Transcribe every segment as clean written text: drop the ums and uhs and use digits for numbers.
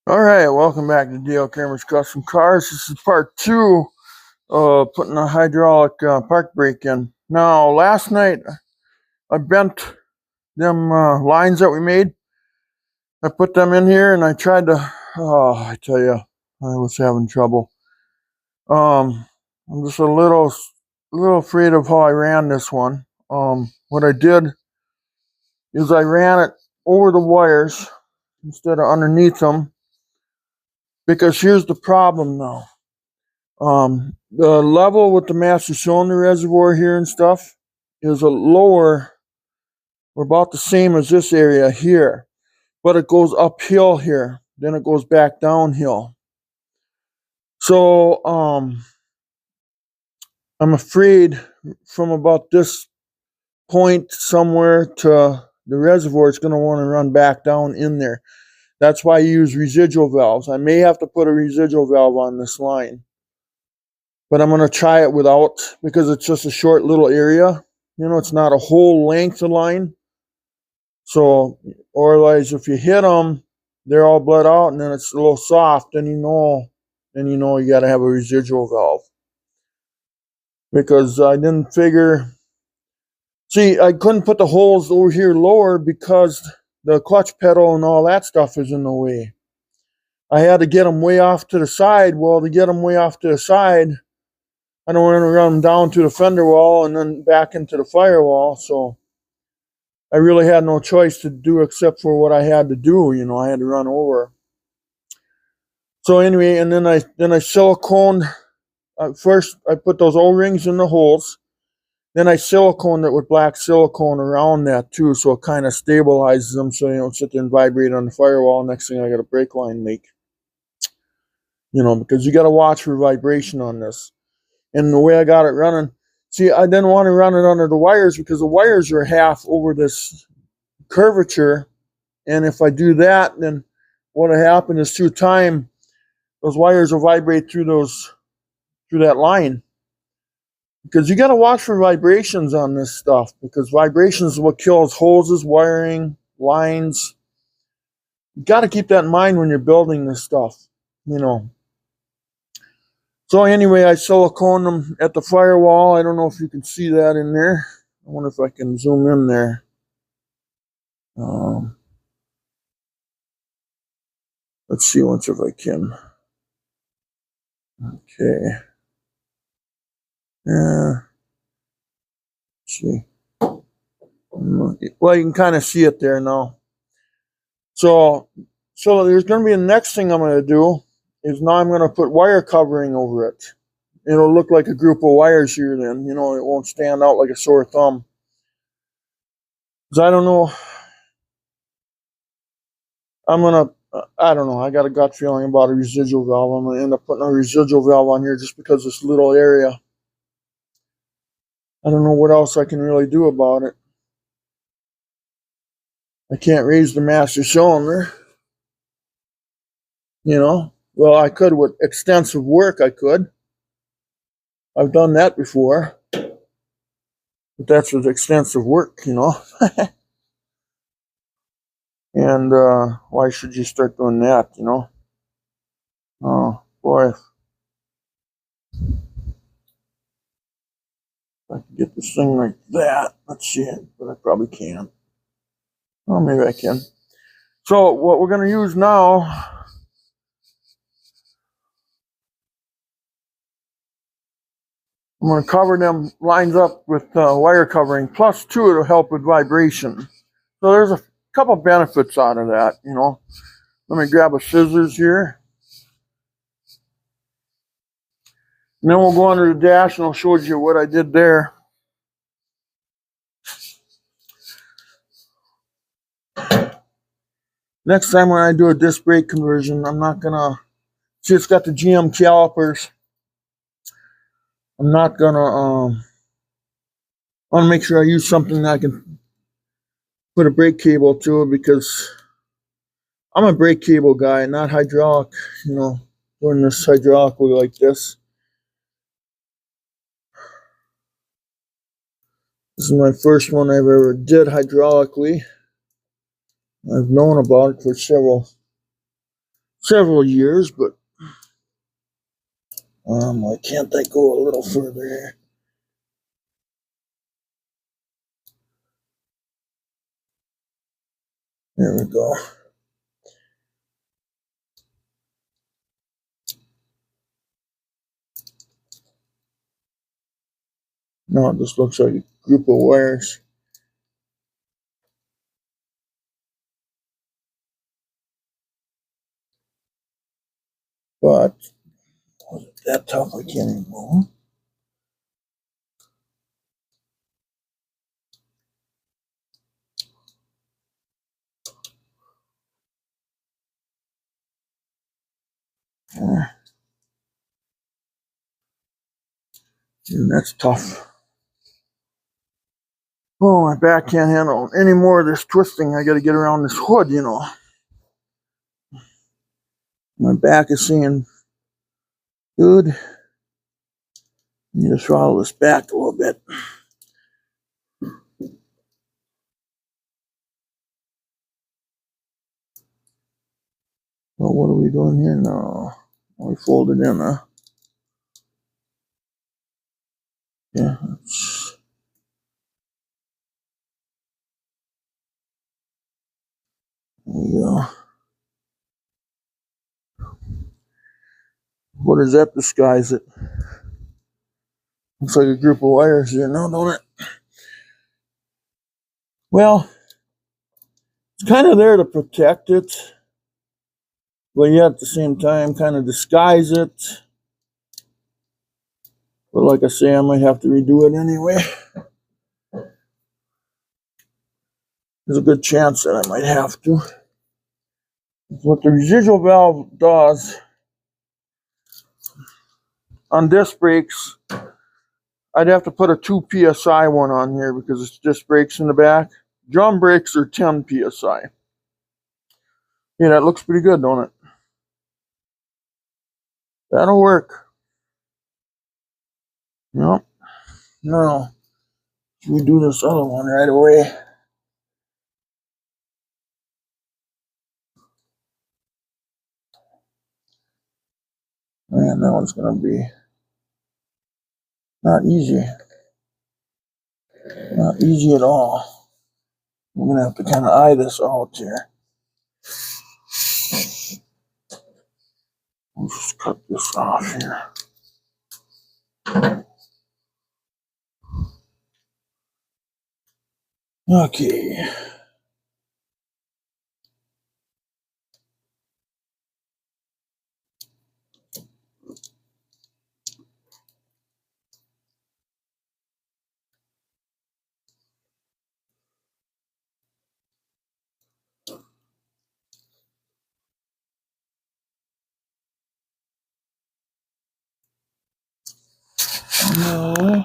All right, welcome back to DL Kramer's Custom Cars. This is part two of putting a hydraulic park brake in. Now, last night I bent them lines that we made. I put them in here and I tried to, I tell you, I was having trouble. I'm just a little afraid of how I ran this one. What I did is I ran it over the wires instead of underneath them, because here's the problem now. The level with the master cylinder reservoir here and stuff is a lower, or about the same as this area here, but it goes uphill here, then it goes back downhill. So I'm afraid from about this point somewhere to the reservoir, it's going to want to run back down in there. That's why I use residual valves. I may have to put a residual valve on this line, but I'm going to try it without, because it's just a short little area. You know, it's not a whole length of line. So, or otherwise, if you hit them, they're all bled out, and then it's a little soft, then you know you got to have a residual valve. Because I didn't figure. See, I couldn't put the holes over here lower because the clutch pedal and all that stuff is in the way. I had to get them way off to the side. Well, to get them way off to the side, I don't want to run them down to the fender wall and then back into the firewall. So I really had no choice to do except for what I had to do. You know, I had to run over. So anyway, and then I siliconed. First, I put those O-rings in the holes. Then I siliconed it with black silicone around that too, so it kind of stabilizes them, so you don't sit there and vibrate on the firewall. Next thing, I got a brake line leak. You know, because you got to watch for vibration on this. And the way I got it running, see, I didn't want to run it under the wires because the wires are half over this curvature. And if I do that, then what'll happen is through time, those wires will vibrate through that line. Because you got to watch for vibrations on this stuff, because vibrations is what kills hoses, wiring, lines. You got to keep that in mind when you're building this stuff, you know. So anyway, I siliconed them at the firewall. I don't know if you can see that in there. I wonder if I can zoom in there. Let's see once if I can. Okay. Yeah. Let's see. Well, you can kind of see it there now. So there's going to be the next thing I'm going to do is now I'm going to put wire covering over it. It'll look like a group of wires here then. You know, it won't stand out like a sore thumb. Because I don't know. I don't know. I got a gut feeling about a residual valve. I'm going to end up putting a residual valve on here just because this little area. I don't know what else I can really do about it. I can't raise the master cylinder. You know, well, I could with extensive work, I could. I've done that before. But that's with extensive work, you know. And why should you start doing that, you know? Oh, boy. If I could get this thing like that. Let's see it, but I probably can't. Oh, maybe I can. So what we're going to use now, I'm going to cover them lines up with wire covering. Plus, two, it'll help with vibration. So there's a couple benefits out of that, you know. Let me grab a scissors here. And then we'll go under the dash and I'll show you what I did there. Next time when I do a disc brake conversion, I'm not going to, see, it's got the GM calipers. I'm not going to, I want to make sure I use something that I can put a brake cable to, because I'm a brake cable guy, not hydraulic, you know, doing this hydraulically like this. This is my first one I've ever did hydraulically. I've known about it for several years, but why can't I go a little further here? There we go. No, it just looks like a group of wires. But was it that tough? I can't even move. And that's tough. Oh, my back can't handle any more of this twisting. I got to get around this hood, you know. My back is saying, dude, I need to throttle this back a little bit. Well, what are we doing here now? We fold it in, huh? Yeah. There we go. What does that disguise it? Looks like a group of wires here now, don't it? Well, it's kind of there to protect it, but yet at the same time kind of disguise it. But like I say, I might have to redo it anyway. There's a good chance that I might have to. What the residual valve does on disc brakes, I'd have to put a 2 psi one on here because it's disc brakes in the back. Drum brakes are 10 psi. Yeah, that looks pretty good, don't it? That'll work. Nope. No. We do this other one right away. Man, that one's going to be not easy. Not easy at all. We're going to have to kind of eye this out here. We'll just cut this off here. Okay. No.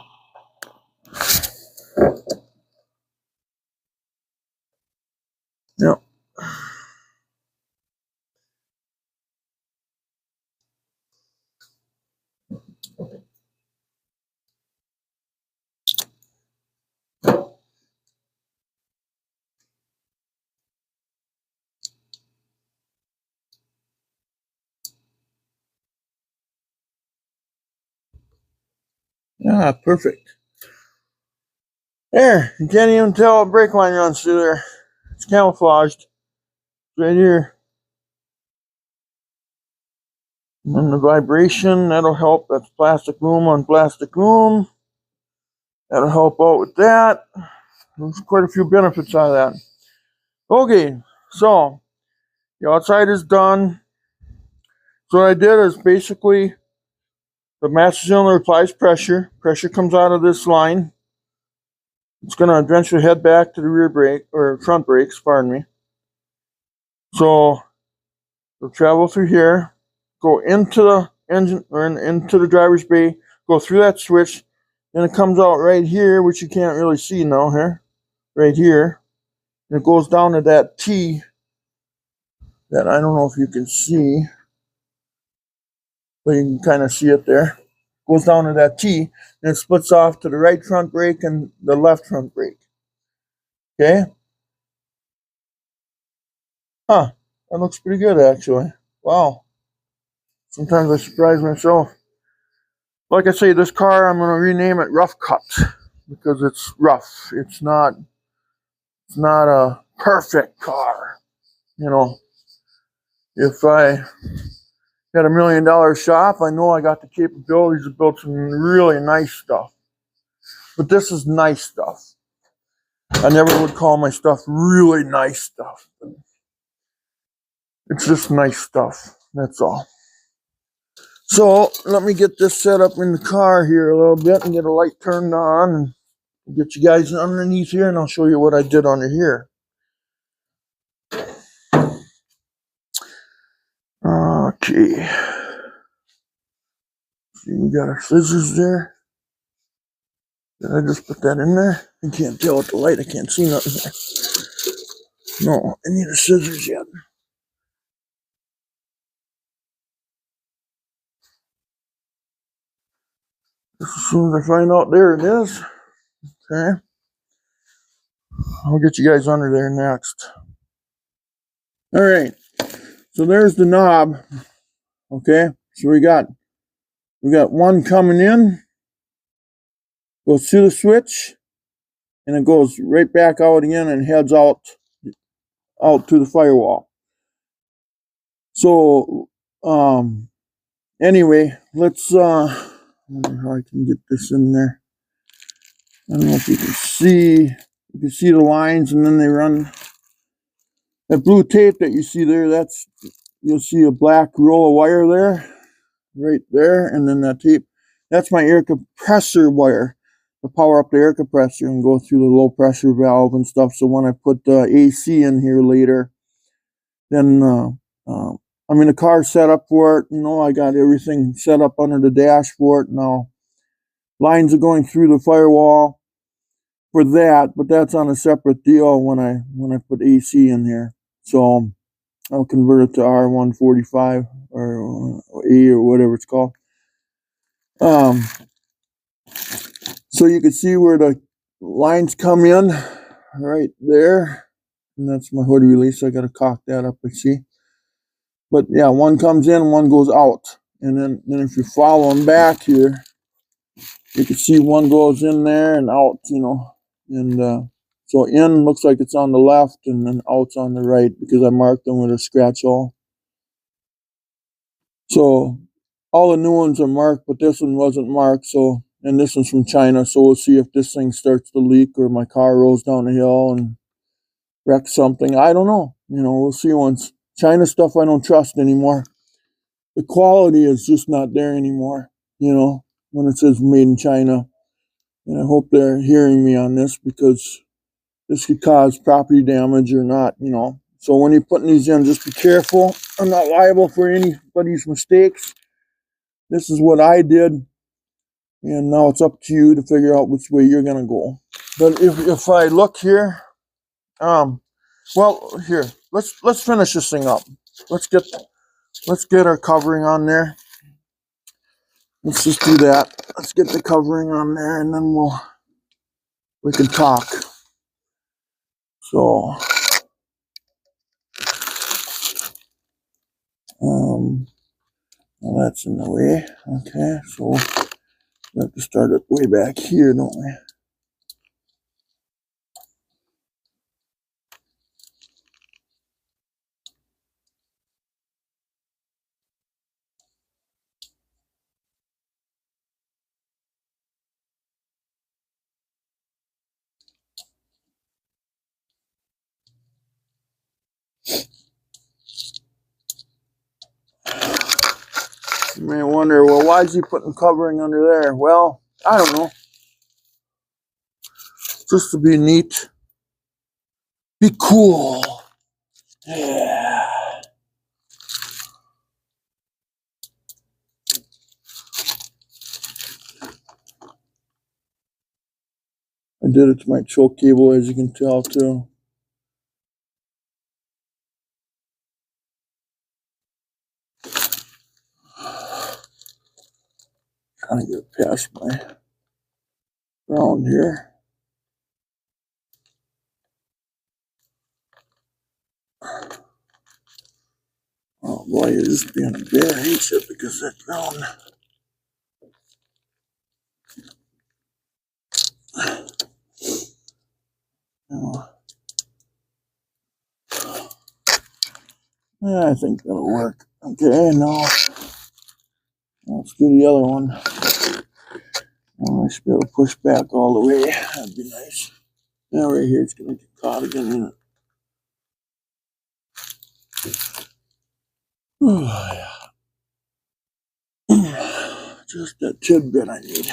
Yep. Yeah, perfect. There, you can't even tell a brake line runs through there. It's camouflaged. Right here. And the vibration, that'll help. That's plastic loom on plastic loom. That'll help out with that. There's quite a few benefits out of that. Okay, so the outside is done. So what I did is basically the master cylinder applies pressure. Pressure comes out of this line. It's going to eventually head back to the rear brake, or front brakes, pardon me. So it'll travel through here, go into the engine, or into the driver's bay, go through that switch, then it comes out right here, which you can't really see now here, right here. And it goes down to that T that I don't know if you can see, but you can kind of see it there. Goes down to that T, and it splits off to the right front brake and the left front brake. Okay? Huh, that looks pretty good actually. A Wow. Sometimes I surprise myself. Like I say, this car, I'm going to rename it Rough Cut because it's rough. It's not a perfect car. You know, if I had $1 million shop, I know I got the capabilities to build some really nice stuff. But this is nice stuff. I never would call my stuff really nice stuff. It's just nice stuff. That's all. So let me get this set up in the car here a little bit and get a light turned on and get you guys underneath here, and I'll show you what I did under here. Okay. See, we got our scissors there. Did I just put that in there? I can't tell with the light. I can't see nothing there. No, I need the scissors yet. As soon as I find out, there it is. Okay. I'll get you guys under there next. All right. So there's the knob. Okay. So we got one coming in, goes through the switch, and it goes right back out again and heads out to the firewall. So anyway, let's I wonder how I can get this in there. I don't know if you can see. You can see the lines, and then they run. That blue tape that you see there, you'll see a black roll of wire there, right there, and then that tape. That's my air compressor wire to power up the air compressor and go through the low pressure valve and stuff. So when I put the AC in here later, then I mean the car's set up for it. You know, I got everything set up under the dashboard now. Lines are going through the firewall for that, but that's on a separate deal when I put AC in here. So I'll convert it to R145 or A or whatever it's called. So you can see where the lines come in right there. And that's my hood release. I got to cock that up, I see. But yeah, one comes in, one goes out. And then if you follow them back here, you can see one goes in there and out, you know. And so in looks like it's on the left, and then out's on the right because I marked them with a scratch awl. So all the new ones are marked, but this one wasn't marked. So, and this one's from China. So we'll see if this thing starts to leak or my car rolls down the hill and wrecks something. I don't know. You know, we'll see once. China stuff I don't trust anymore. The quality is just not there anymore, you know, when it says made in China. And I hope they're hearing me on this because this could cause property damage or not, you know. So when you're putting these in, just be careful. I'm not liable for anybody's mistakes. This is what I did. And now it's up to you to figure out which way you're going to go. But if I look here, well, here, let's finish this thing up. Let's get our covering on there. Let's just do that. Let's get the covering on there, and then we can talk. So, well, that's in the way. Okay, so we have to start it way back here, don't we? You may wonder, well, why is he putting covering under there? Well, I don't know. Just to be neat. Be cool. Yeah. I did it to my choke cable, as you can tell, too. Trying to get past my ground here. Oh boy, you're just being a bear. Hates it because that ground. Yeah, I think that'll work. Okay, now let's do the other one. I should be able to push back all the way. That'd be nice. Now right here, it's gonna get caught again in it. Oh, yeah. Just that tidbit I need.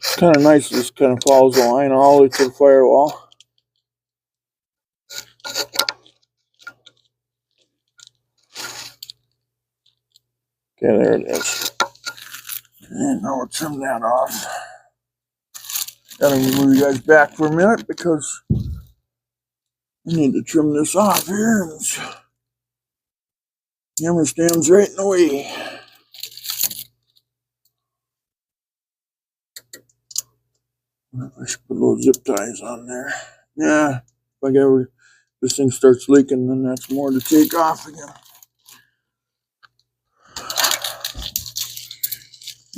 It's kind of nice. It just kind of follows the line all the way to the firewall. Okay, there it is. And now we'll trim that off. Gotta move you guys back for a minute because I need to trim this off here. And the hammer stands right in the way. I should put little zip ties on there. Yeah, if I get this thing starts leaking, then that's more to take off again.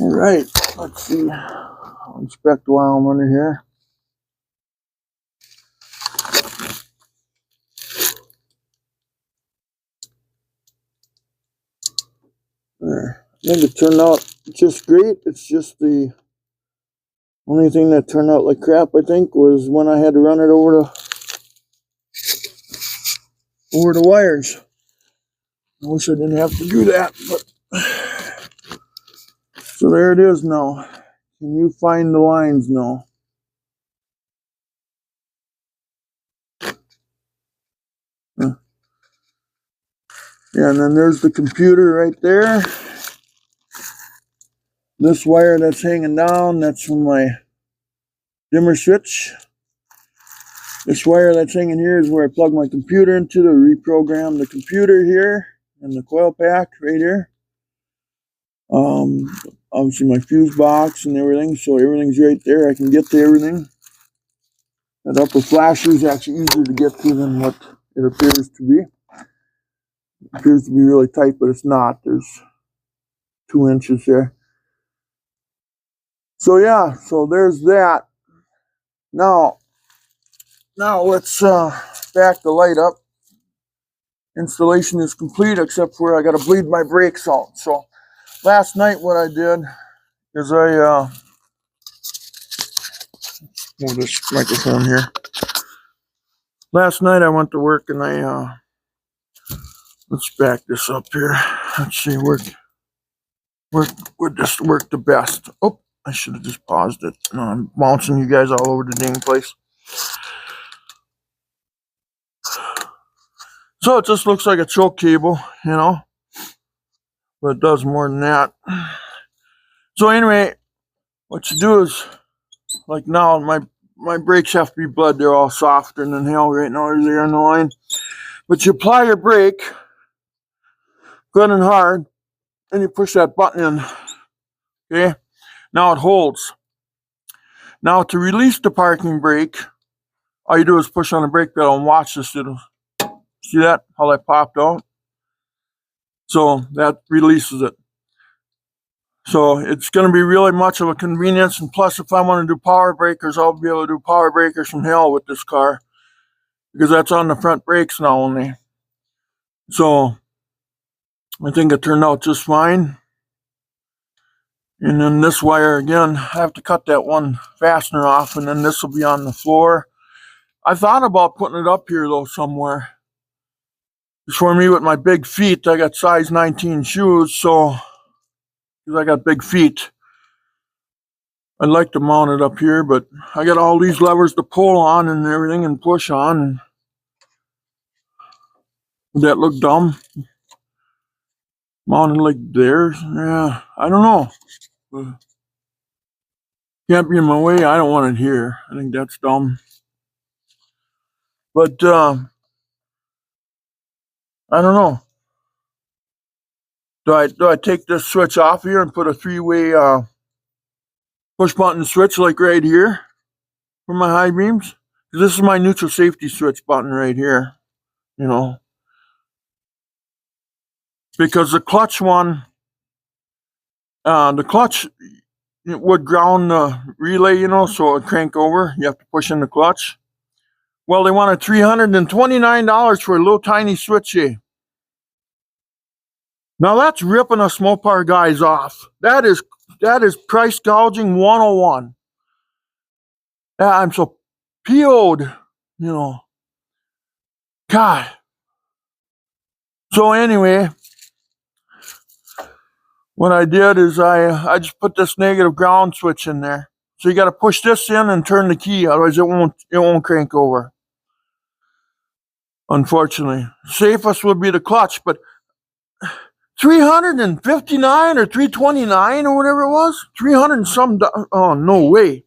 All right, let's see. I'll inspect while I'm under here. There. I think it turned out just great. It's just the only thing that turned out like crap, I think, was when I had to run it over the wires. I wish I didn't have to do that, but so there it is now. Can you find the lines now? Yeah, and then there's the computer right there. This wire that's hanging down, that's from my dimmer switch. This wire that's hanging here is where I plug my computer into to reprogram the computer here, and the coil pack right here. Obviously my fuse box and everything, so everything's right there. I can get to everything. That upper flasher is actually easier to get to than what it appears to be. It appears to be really tight, but it's not. There's 2 inches there. So yeah, so there's that. Now let's back the light up. Installation is complete, except for I got to bleed my brakes out. So last night what I did is I move this microphone here. Last night I went to work and I let's back this up here. Let's see, would this work the best? Oh, I should have just paused it. No, I'm bouncing you guys all over the dang place. So it just looks like a choke cable, you know, but it does more than that. So anyway, what you do is, like now, my brakes have to be bled. They're all softer than hell right now. There's air in the line. But you apply your brake good and hard, and you push that button in. Okay? Now it holds. Now to release the parking brake, all you do is push on the brake pedal and watch this. It'll, see that? How that popped out? So that releases it. So it's going to be really much of a convenience. And plus, if I want to do power breakers, I'll be able to do power breakers from hell with this car, because that's on the front brakes now only. So I think it turned out just fine. And then this wire again, I have to cut that one fastener off, and then this will be on the floor. I thought about putting it up here though somewhere. For me with my big feet, I got size 19 shoes, so because I got big feet, I'd like to mount it up here, but I got all these levers to pull on and everything and push on. And would that look dumb? Mounted like theirs? Yeah, I don't know. Can't be in my way. I don't want it here. I think that's dumb. But I don't know. Do I take this switch off here and put a 3-way push button switch like right here for my high beams? This is my neutral safety switch button right here. You know, because the clutch one, the clutch would ground the relay, you know, so it would crank over. You have to push in the clutch. Well, they wanted $329 for a little tiny switch here. Now that's ripping us Mopar guys off. That is price gouging 101. I'm so PO'd, you know. God. So anyway, what I did is I just put this negative ground switch in there. So you got to push this in and turn the key, otherwise it won't crank over. Unfortunately, safest would be the clutch, but 359 or 329 or whatever it was, 300 and some. Oh, no way.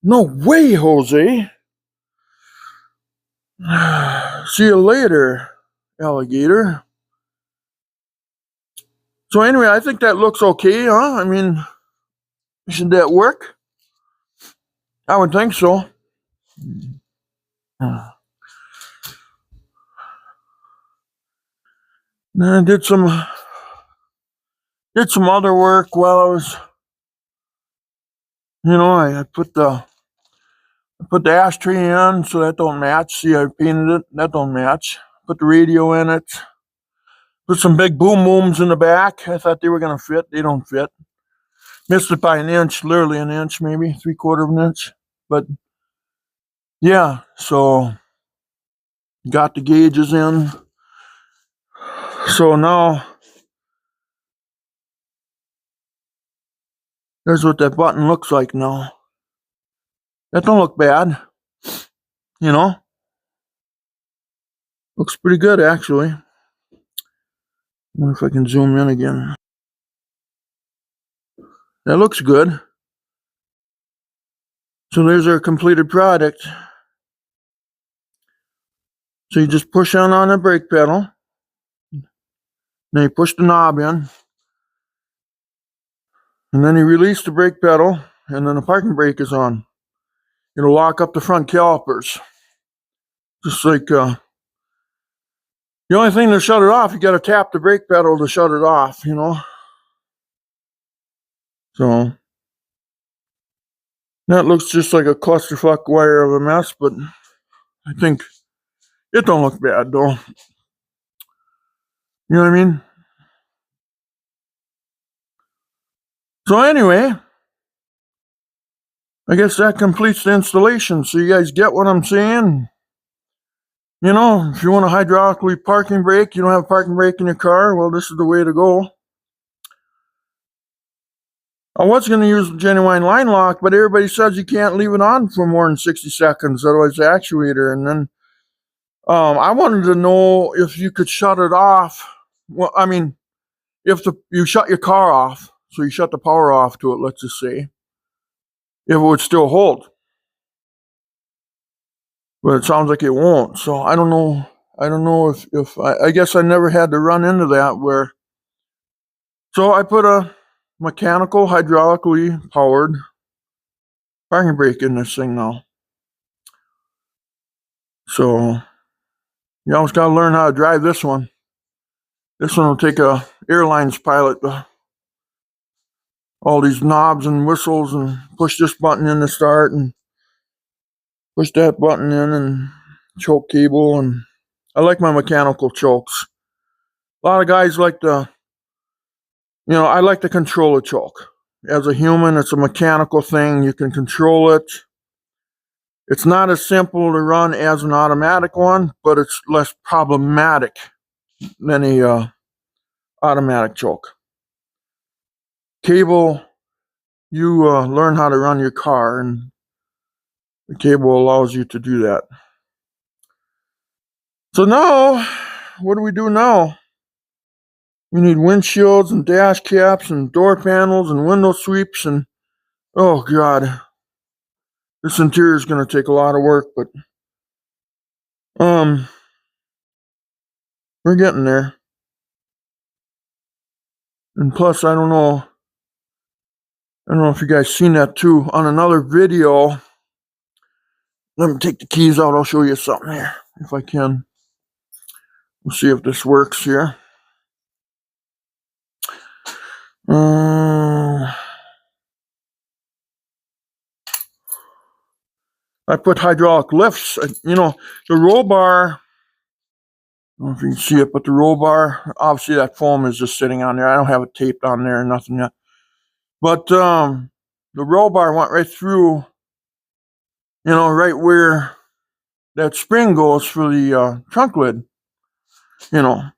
No way, Jose. See you later, alligator. So anyway, I think that looks okay, huh? I mean, should that work? I would think so. Then I did some other work while I was, you know, I put the ashtray in so that don't match. See, I painted it. That don't match. Put the radio in it. Put some big boom booms in the back. I thought they were going to fit. They don't fit. Missed it by an inch, literally an inch, maybe 3/4 of an inch. But yeah, so got the gauges in. So now there's what that button looks like now. That don't look bad, you know. Looks pretty good, actually. I wonder if I can zoom in again. That looks good. So there's our completed product. So you just push on the brake pedal. Then you push the knob in. And then you release the brake pedal. And then the parking brake is on. It'll lock up the front calipers. Just like, the only thing to shut it off, you got to tap the brake pedal to shut it off, you know. So that looks just like a clusterfuck wire of a mess, but I think it don't look bad, though. You know what I mean? So anyway, I guess that completes the installation. So you guys get what I'm saying? You know, if you want a hydraulically parking brake, you don't have a parking brake in your car, well, this is the way to go. I was going to use the genuine line lock, but everybody says you can't leave it on for more than 60 seconds, otherwise the actuator. And then I wanted to know if you could shut it off. Well, I mean, if you shut your car off, so you shut the power off to it, let's just say, if it would still hold. But it sounds like it won't. So I don't know. I don't know if I guess I never had to run into that where. So I put a mechanical, hydraulically powered parking brake in this thing now. So you always got to learn how to drive this one. This one will take a airlines pilot. All these knobs and whistles and push this button in to start and push that button in and choke cable. And I like my mechanical chokes. A lot of guys like to, I like to control a choke. As a human, it's a mechanical thing. You can control it. It's not as simple to run as an automatic one, but it's less problematic than a automatic choke. Cable you learn how to run your car, and the cable allows you to do that. So now, what do we do now? We need windshields and dash caps and door panels and window sweeps, and oh God, this interior is going to take a lot of work, but we're getting there. And plus, I don't know if you guys seen that too on another video. Let me take the keys out. I'll show you something here if I can. We'll see if this works here. I put hydraulic lifts. The roll bar, I don't know if you can see it, but the roll bar, obviously that foam is just sitting on there. I don't have it taped on there or nothing yet. But the roll bar went right through, right where that spring goes for the trunk lid, So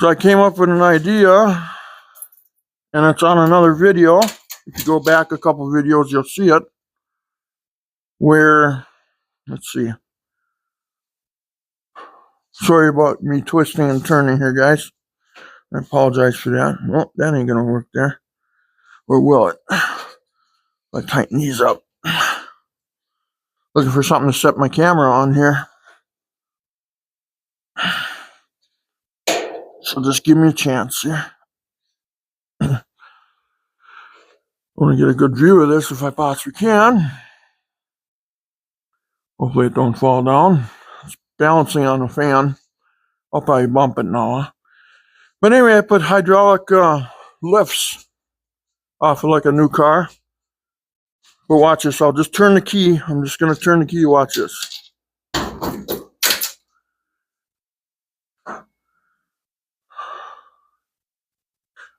I came up with an idea, and it's on another video. If you go back a couple videos, you'll see it. Where, let's see. Sorry about me twisting and turning here, guys. I apologize for that. Well, that ain't gonna work there. Or will it? I tighten these up. Looking for something to set my camera on here. So just give me a chance here. I want to get a good view of this if I possibly can. Hopefully it don't fall down. It's balancing on the fan. I'll probably bump it now. But anyway, I put hydraulic lifts off of like a new car. But watch this. I'll just turn the key. I'm just going to turn the key. Watch this.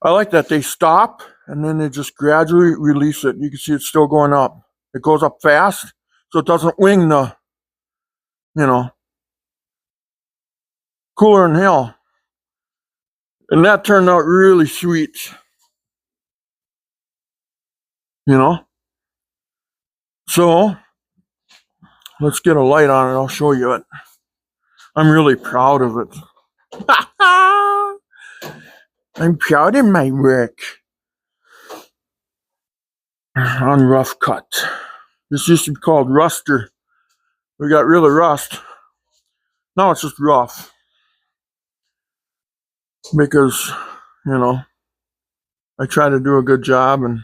I like that they stop and then they just gradually release it. You can see it's still going up. It goes up fast, so it doesn't wing the, cooler than hell. And that turned out really sweet. So let's get a light on it. I'll show you it. I'm really proud of it. I'm proud of my work on Rough Cut. This used to be called Ruster. We got rid of rust. Now it's just rough. Because, I try to do a good job and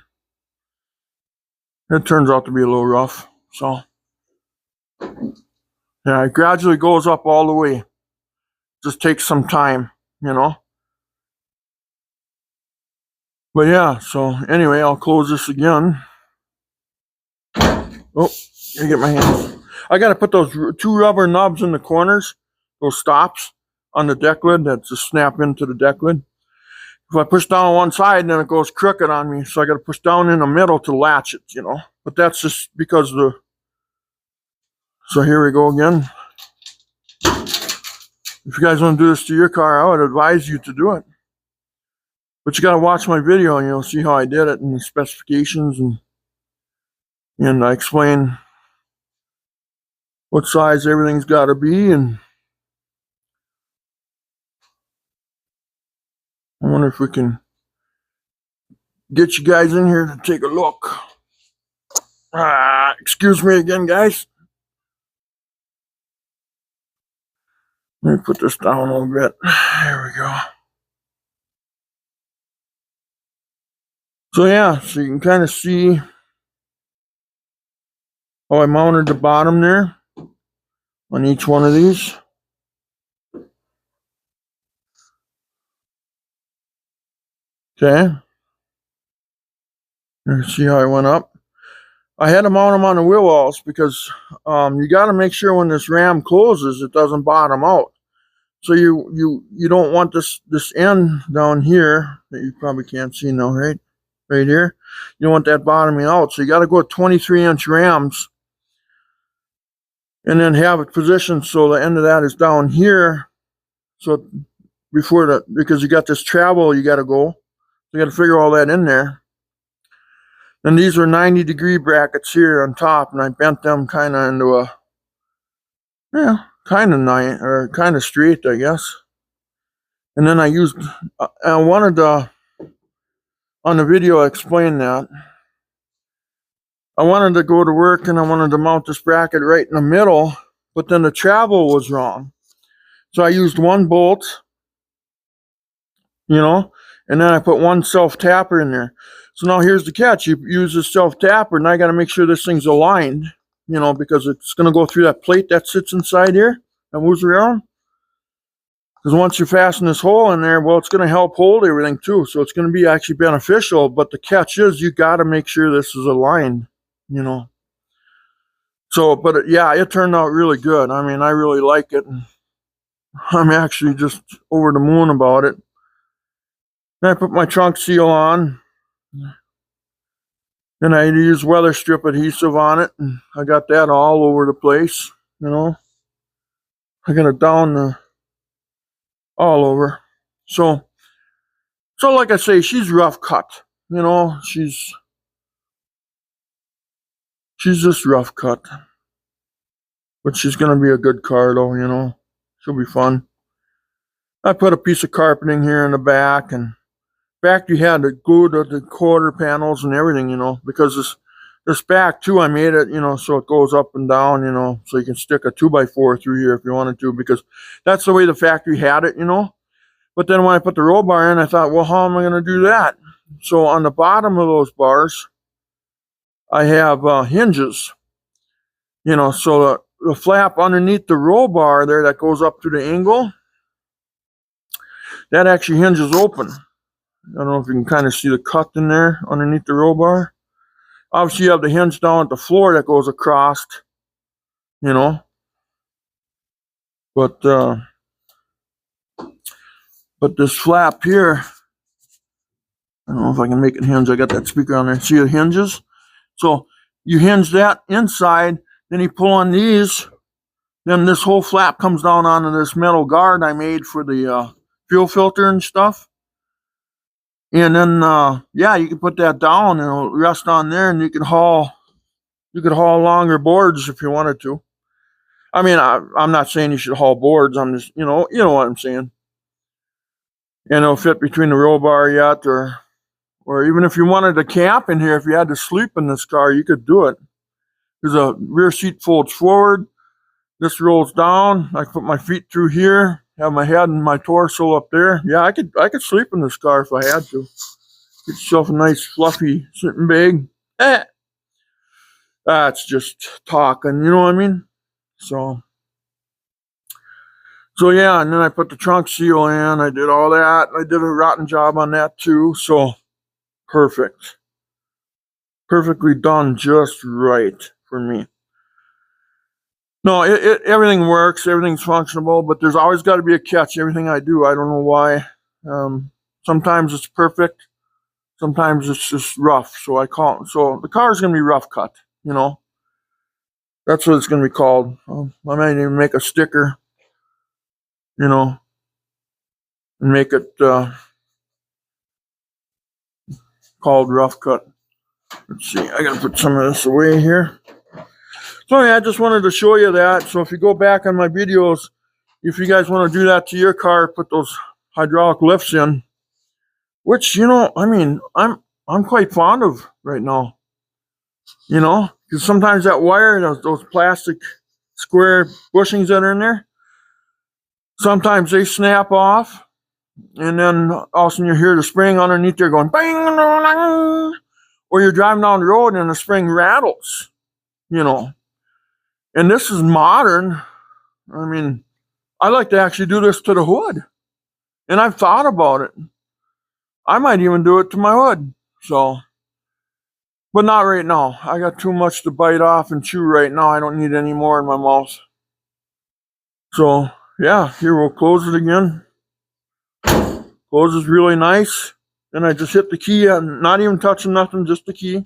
it turns out to be a little rough. So, yeah, it gradually goes up all the way. Just takes some time, But yeah, so anyway, I'll close this again. Oh, I get my hands. I got to put those 2 rubber nubs in the corners, those stops on the deck lid that just snap into the deck lid. If I push down on one side, then it goes crooked on me. So I got to push down in the middle to latch it, But that's just because So here we go again. If you guys want to do this to your car, I would advise you to do it. But you got to watch my video and you'll see how I did it and the specifications and I explain what size everything's got to be. And I wonder if we can get you guys in here to take a look. Excuse me again, guys. Let me put this down a little bit. There we go. So yeah, so you can kind of see how I mounted the bottom there on each one of these. Okay. You see how I went up? I had to mount them on the wheel wells because you got to make sure when this ram closes, it doesn't bottom out. So you don't want this end down here that you probably can't see now, right? Right here. You don't want that bottoming out. So you got to go 23-inch rams and then have it positioned so the end of that is down here. So because you got this travel, you got to go. You got to figure all that in there. And these were 90-degree brackets here on top, and I bent them kind of into a, yeah, kind of straight, I guess. And then I used, I wanted to, on the video I explained that. I wanted to go to work and I wanted to mount this bracket right in the middle, but then the travel was wrong. So I used one bolt, you know, and then I put one self-tapper in there. So now here's the catch. You use the self-tapper, and I got to make sure this thing's aligned, you know, because it's going to go through that plate that sits inside here that moves around. Because once you fasten this hole in there, well, it's going to help hold everything too. So it's going to be actually beneficial. But the catch is you got to make sure this is aligned, you know. So, but yeah, it turned out really good. I mean, I really like it. And I'm actually just over the moon about it. Then I put my trunk seal on. Then I used weather strip adhesive on it. And I got that all over the place, you know. I got it down all over. So like I say, she's rough cut, you know. She's just rough cut. But she's going to be a good car, though, you know. She'll be fun. I put a piece of carpeting here in the back, and back you had to glue the quarter panels and everything, you know, because this back too, I made it, you know, so it goes up and down, you know, so you can stick a 2x4 through here if you wanted to, because that's the way the factory had it, you know. But then when I put the roll bar in, I thought, well, how am I going to do that? So on the bottom of those bars, I have hinges, you know, so the flap underneath the roll bar there that goes up to the angle, that actually hinges open. I don't know if you can kind of see the cut in there underneath the roll bar. Obviously, you have the hinge down at the floor that goes across, you know. But this flap here, I don't know if I can make it hinge. I got that speaker on there. See it hinges? So you hinge that inside, then you pull on these, then this whole flap comes down onto this metal guard I made for the fuel filter and stuff. And then, yeah, you can put that down and it'll rest on there, and you could haul longer boards if you wanted to. I mean, I'm not saying you should haul boards. I'm just, you know what I'm saying. And it'll fit between the roll bar yet, or even if you wanted to camp in here, if you had to sleep in this car, you could do it. Because the rear seat folds forward. This rolls down. I can put my feet through here, have my head and my torso up there. Yeah, I could sleep in this car if I had to. Get yourself a nice fluffy sleeping bag. That's just talking, you know what I mean? So yeah, and then I put the trunk seal in. I did all that. I did a rotten job on that too. So perfect. Perfectly done, just right for me. No, everything works. Everything's functional, but there's always got to be a catch. Everything I do, I don't know why. Sometimes it's perfect. Sometimes it's just rough. So the car's going to be rough cut, you know. That's what it's going to be called. I might even make a sticker, you know, and make it called rough cut. Let's see. I got to put some of this away here. So yeah, I just wanted to show you that. So if you go back on my videos, if you guys want to do that to your car, put those hydraulic lifts in, which, you know, I mean, I'm quite fond of right now, you know, because sometimes that wire, those plastic square bushings that are in there, sometimes they snap off, and then all of a sudden you hear the spring underneath there going bang, or you're driving down the road and the spring rattles, you know. And this is modern. I mean, I like to actually do this to the hood. And I've thought about it. I might even do it to my hood. So, but not right now. I got too much to bite off and chew right now. I don't need any more in my mouth. So, yeah, here we'll close it again. Closes really nice. Then I just hit the key, not even touching nothing, just the key.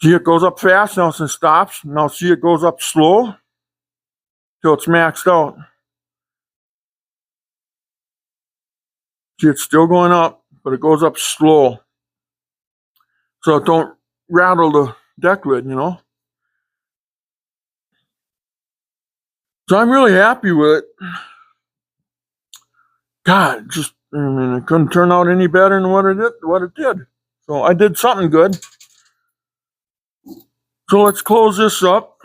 See, it goes up fast, now it stops. Now see, it goes up slow till it's maxed out. See, it's still going up, but it goes up slow, so it don't rattle the deck lid, you know. So I'm really happy with it. God, it couldn't turn out any better than what it did. So I did something good. So let's close this up.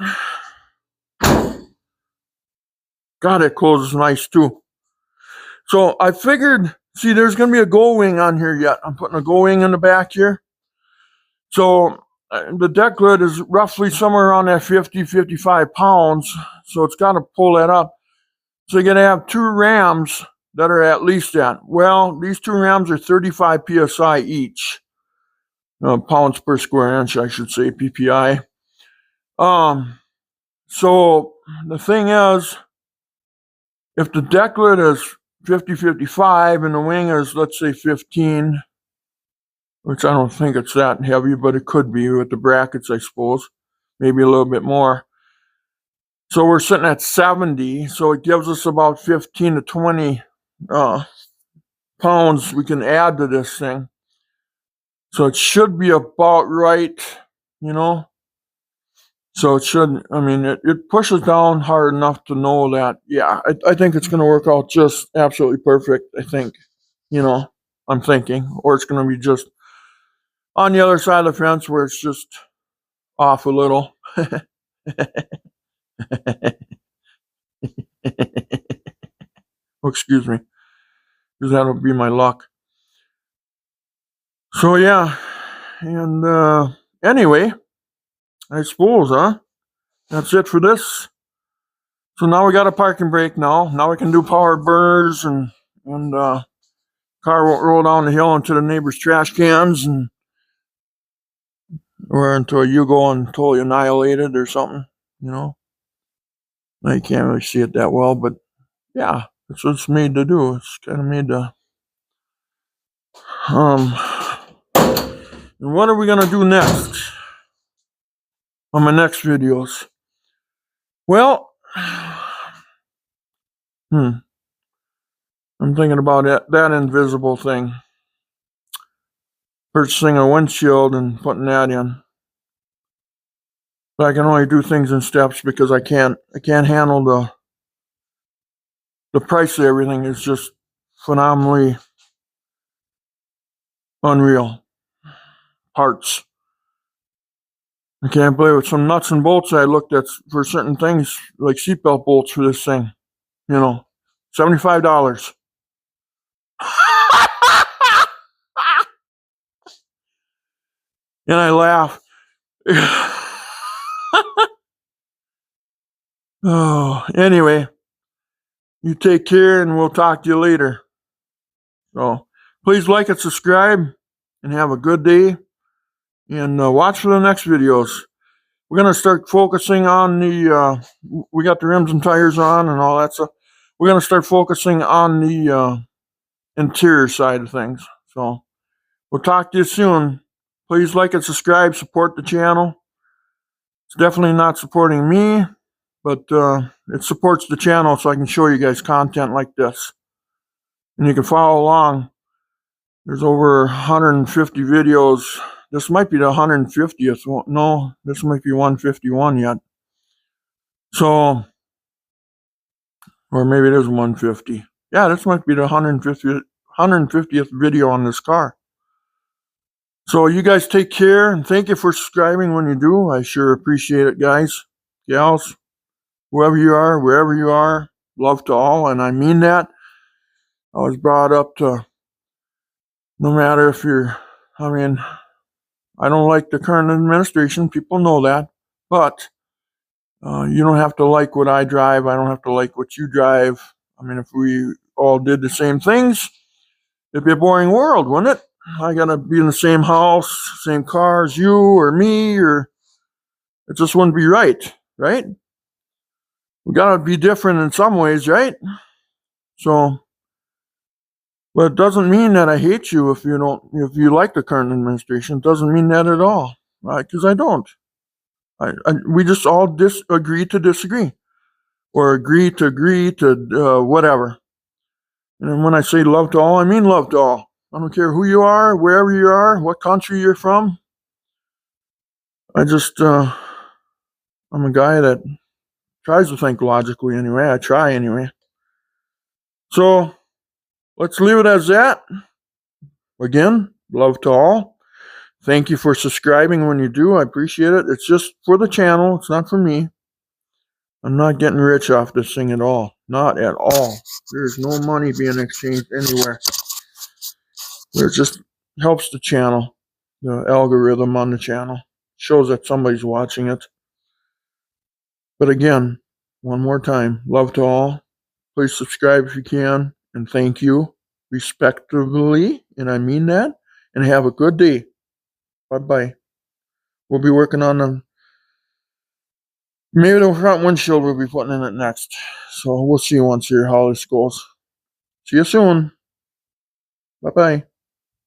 God, it closes nice too. So I figured, see, there's going to be a gull wing on here yet. I'm putting a gull wing in the back here. So the deck lid is roughly somewhere around that 50, 55 pounds. So it's got to pull that up. So you're going to have 2 rams that are at least that. Well, these 2 rams are 35 PSI each. Pounds per square inch, I should say, PPI. So the thing is, if the deck lid is 50, 55 and the wing is, let's say, 15, which I don't think it's that heavy, but it could be with the brackets, I suppose. Maybe a little bit more. So we're sitting at 70, so it gives us about 15 to 20 pounds we can add to this thing. So it should be about right, you know. So it should, it pushes down hard enough to know that, yeah, I think it's going to work out just absolutely perfect, I think. You know, I'm thinking. Or it's going to be just on the other side of the fence where it's just off a little. Oh, excuse me. Because that'll be my luck. So, yeah. And anyway, I suppose, that's it for this. So now we got a parking brake now. Now we can do power burners and car won't roll down the hill into the neighbor's trash cans or until you go and totally annihilate it or something, you know. Now you can't really see it that well, but yeah, that's what it's made to do. It's kind of made to and what are we gonna do next on my next videos? Well, I'm thinking about that invisible thing. Purchasing a windshield and putting that in. But I can only do things in steps because I can't handle the price of everything is just phenomenally unreal. Parts. I can't believe it. Some nuts and bolts I looked at for certain things, like seatbelt bolts for this thing. You know, $75. And I laugh. Oh, anyway, you take care and we'll talk to you later. So please like and subscribe and have a good day. And watch for the next videos. We're going to start focusing on we got the rims and tires on and all that stuff. We're going to start focusing on the interior side of things. So we'll talk to you soon. Please like and subscribe, support the channel. It's definitely not supporting me, but it supports the channel so I can show you guys content like this. And you can follow along. There's over 150 videos. This might be the 150th one. No, this might be 151 yet. So, or maybe it is 150. Yeah, this might be the 150th video on this car. So you guys take care, and thank you for subscribing when you do. I sure appreciate it, guys, gals, whoever you are, wherever you are. Love to all, and I mean that. I was brought up to, no matter if you're, I don't like the current administration. People know that. But you don't have to like what I drive. I don't have to like what you drive. If we all did the same things, it'd be a boring world, wouldn't it? I gotta be in the same house, same car as you or me, or it just wouldn't be right? We gotta be different in some ways, right? So, but it doesn't mean that I hate you if you like the current administration. It doesn't mean that at all, because I don't. We just all agree to disagree, or agree to whatever. And when I say love to all, I mean love to all. I don't care who you are, wherever you are, what country you're from. I'm a guy that tries to think logically anyway. I try anyway. So let's leave it as that. Again, love to all. Thank you for subscribing when you do. I appreciate it. It's just for the channel. It's not for me. I'm not getting rich off this thing at all. Not at all. There's no money being exchanged anywhere. It just helps the channel, the algorithm on the channel. Shows that somebody's watching it. But again, one more time, love to all. Please subscribe if you can. And thank you respectively. And I mean that. And have a good day. Bye-bye. We'll be working on them. Maybe the front windshield we'll be putting in it next. So we'll see once here how this goes. See you soon. Bye-bye.